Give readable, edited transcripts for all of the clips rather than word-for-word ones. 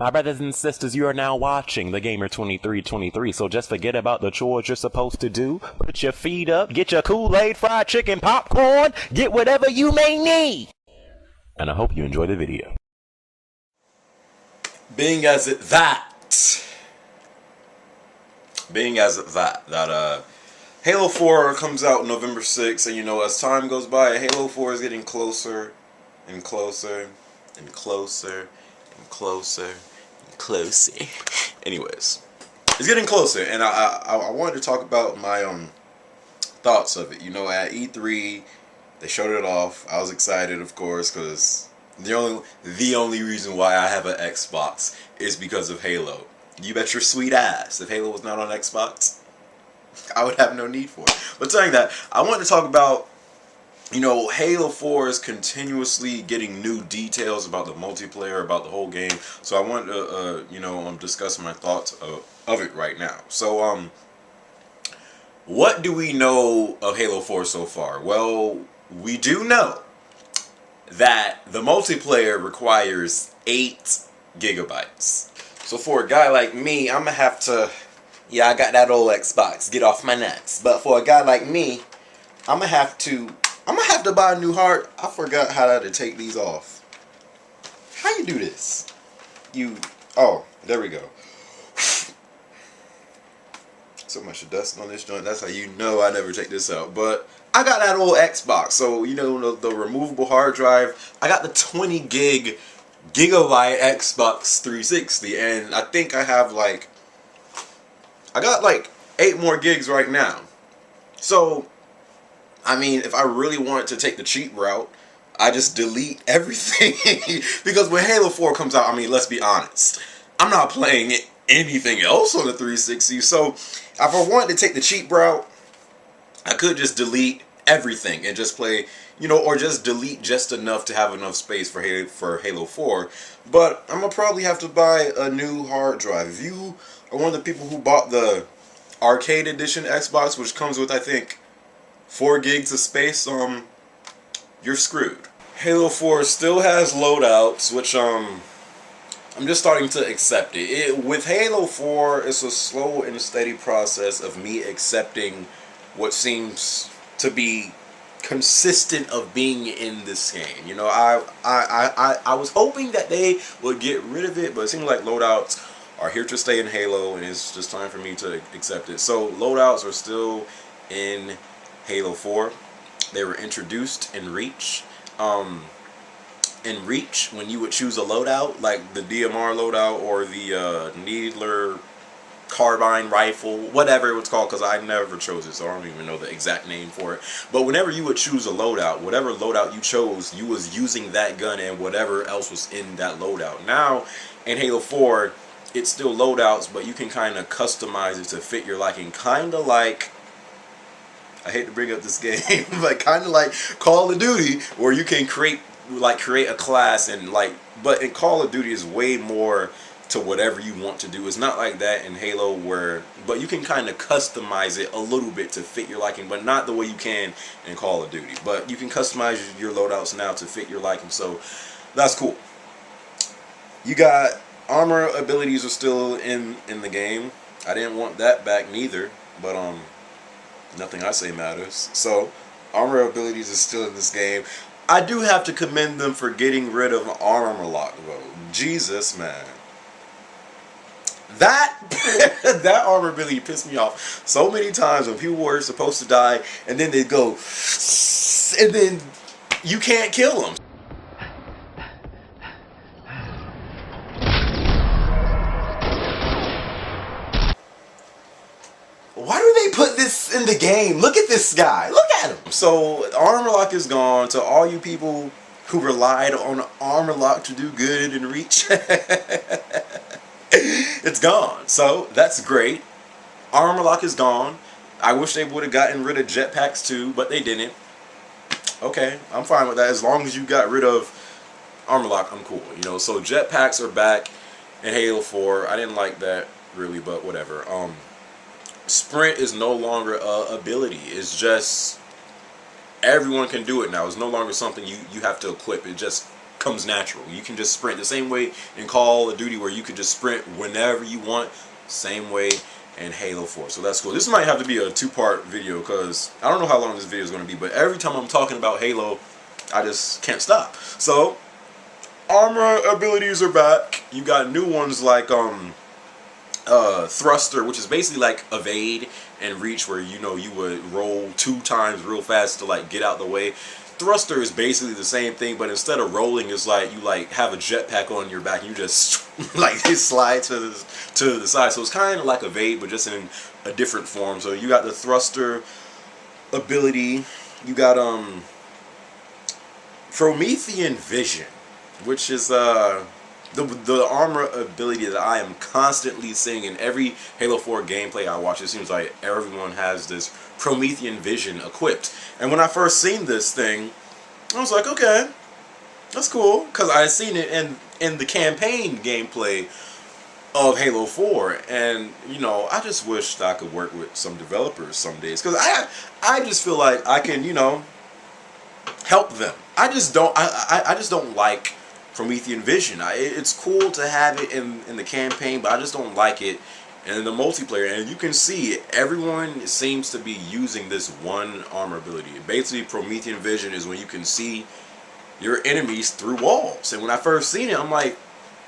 My brothers and sisters, you are now watching the Gamer 2323, so just forget about the chores you're supposed to do. Put your feet up, get your Kool-Aid, fried chicken, popcorn, get whatever you may need. And I hope you enjoy the video. Being as that Halo 4 comes out November 6th, and you know, as time goes by, Halo 4 is getting closer and closer and closer and closer and closer. Anyways, it's getting closer, and I wanted to talk about my thoughts of it. You know, at E3 they showed it off. I was excited, of course, because the only reason why I have an Xbox is because of Halo. You bet your sweet ass if Halo was not on Xbox, I would have no need for it. But saying that, I want to talk about, you know, Halo 4 is continuously getting new details about the multiplayer, about the whole game. So I want to, discuss my thoughts of it right now. So, what do we know of Halo 4 so far? Well, we do know that the multiplayer requires 8 gigabytes. So for a guy like me, I'm gonna have to, yeah, I got that old Xbox, get off my nuts. But for a guy like me, I'm gonna have to buy a new hard. I forgot how to take these off. How you do this? Oh, there we go. So much dust on this joint. That's how you know I never take this out. But I got that old Xbox, so you know the removable hard drive. I got the 20 gigabyte Xbox 360, and I think I got like 8 more gigs right now. So, I mean, if I really wanted to take the cheap route, I just delete everything. Because when Halo 4 comes out, I mean, let's be honest, I'm not playing anything else on the 360. So, if I wanted to take the cheap route, I could just delete everything and just play, you know, or just delete just enough to have enough space for Halo 4. But I'm gonna probably have to buy a new hard drive. If you are one of the people who bought the arcade edition Xbox, which comes with, I think, 4 gigs of space, you're screwed. Halo 4 still has loadouts, which I'm just starting to accept it. With Halo 4, it's a slow and steady process of me accepting what seems to be consistent of being in this game. You know, I was hoping that they would get rid of it, but it seems like loadouts are here to stay in Halo, and it's just time for me to accept it. So loadouts are still in Halo 4. They were introduced in Reach. In Reach, when you would choose a loadout, like the DMR loadout or the Needler carbine rifle, whatever it was called, because I never chose it, so I don't even know the exact name for it. But whenever you would choose a loadout, whatever loadout you chose, you was using that gun and whatever else was in that loadout. Now, in Halo 4, it's still loadouts, but you can kind of customize it to fit your liking. Kind of like, I hate to bring up this game, but kind of like Call of Duty, where you can create a class and but in Call of Duty is way more to whatever you want to do. It's not like that in Halo, but you can kind of customize it a little bit to fit your liking, but not the way you can in Call of Duty. But you can customize your loadouts now to fit your liking, so that's cool. You got armor abilities are still in the game. I didn't want that back neither, but nothing I say matters. So armor abilities is still in this game. I do have to commend them for getting rid of armor lock though. Jesus, man. That armor ability pissed me off so many times when people were supposed to die and then they'd go and then you can't kill them. Why do they put this in the game? Look at this guy. Look at him. So armor lock is gone. To all you people who relied on armor lock to do good in Reach, it's gone. So that's great. Armor lock is gone. I wish they would have gotten rid of jetpacks too, but they didn't. Okay, I'm fine with that. As long as you got rid of armor lock, I'm cool. You know, so jetpacks are back in Halo 4. I didn't like that really, but whatever. Sprint is no longer a ability. It's just everyone can do it now. It's no longer something you have to equip. It just comes natural. You can just sprint the same way in Call of Duty where you could just sprint whenever you want. Same way in Halo 4. So that's cool. This might have to be a 2-part video because I don't know how long this video is going to be, but every time I'm talking about Halo, I just can't stop. So armor abilities are back. You got new ones like thruster, which is basically like evade and reach, where you know you would roll 2 times real fast to like get out the way. Thruster is basically the same thing, but instead of rolling, it's like you like have a jetpack on your back and you just like slide to the side. So it's kind of like evade, but just in a different form. So you got the thruster ability. You got Promethean Vision, which is the armor ability that I am constantly seeing in every Halo 4 gameplay I watch. It seems like everyone has this Promethean Vision equipped. And when I first seen this thing, I was like, okay, that's cool, because I seen it in the campaign gameplay of Halo 4, and you know, I just wish that I could work with some developers some days, because I just feel like I can, you know, help them. I just don't like Promethean Vision. It's cool to have it in the campaign, but I just don't like it in the multiplayer. And you can see everyone seems to be using this one armor ability. Basically, Promethean Vision is when you can see your enemies through walls. And when I first seen it, I'm like,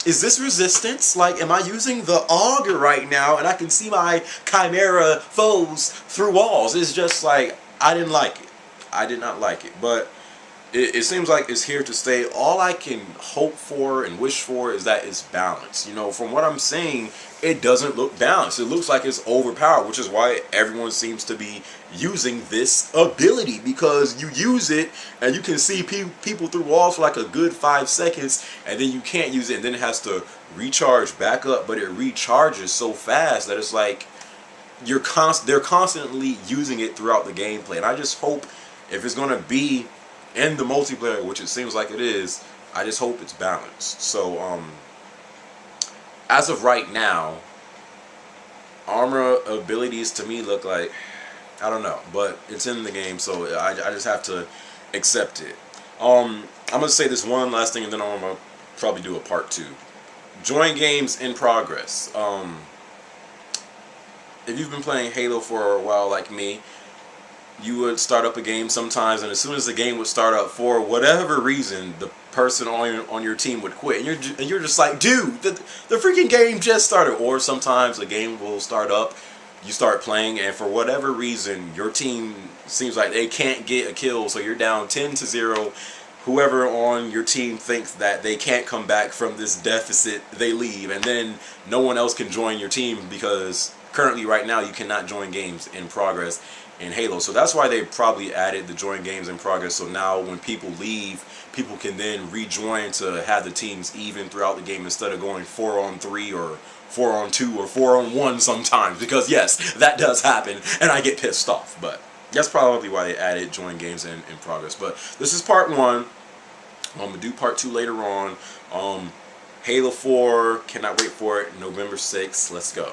is this resistance? Like, am I using the auger right now and I can see my Chimera foes through walls? It's just like, I didn't like it. I did not like it. But it seems like it's here to stay. All I can hope for and wish for is that it's balanced. You know, from what I'm seeing, it doesn't look balanced. It looks like it's overpowered, which is why everyone seems to be using this ability, because you use it and you can see people through walls for like a good 5 seconds, and then you can't use it, and then it has to recharge back up, but it recharges so fast that it's like they're constantly using it throughout the gameplay. And I just hope, if it's going to be in the multiplayer, which it seems like it is, I just hope it's balanced. So as of right now, armor abilities to me look like, I don't know, but it's in the game, so I just have to accept it. I'm gonna say this one last thing, and then I'm gonna probably do a part 2. Join games in progress. If you've been playing Halo for a while like me, you would start up a game sometimes, and as soon as the game would start up, for whatever reason, the person on your team would quit, and you're just like, dude, the freaking game just started. Or sometimes the game will start up, you start playing, and for whatever reason, your team seems like they can't get a kill, so you're down 10-0. Whoever on your team thinks that they can't come back from this deficit, they leave, and then no one else can join your team, because currently right now you cannot join games in progress in Halo. So that's why they probably added the join games in progress, so now when people leave, people can then rejoin to have the teams even throughout the game, instead of going 4-on-3 or 4-on-2 or 4-on-1 sometimes, because yes, that does happen and I get pissed off. But that's probably why they added join games in progress. But this is part 1. I'm gonna do part 2 later on. Halo 4, cannot wait for it. November 6th, let's go.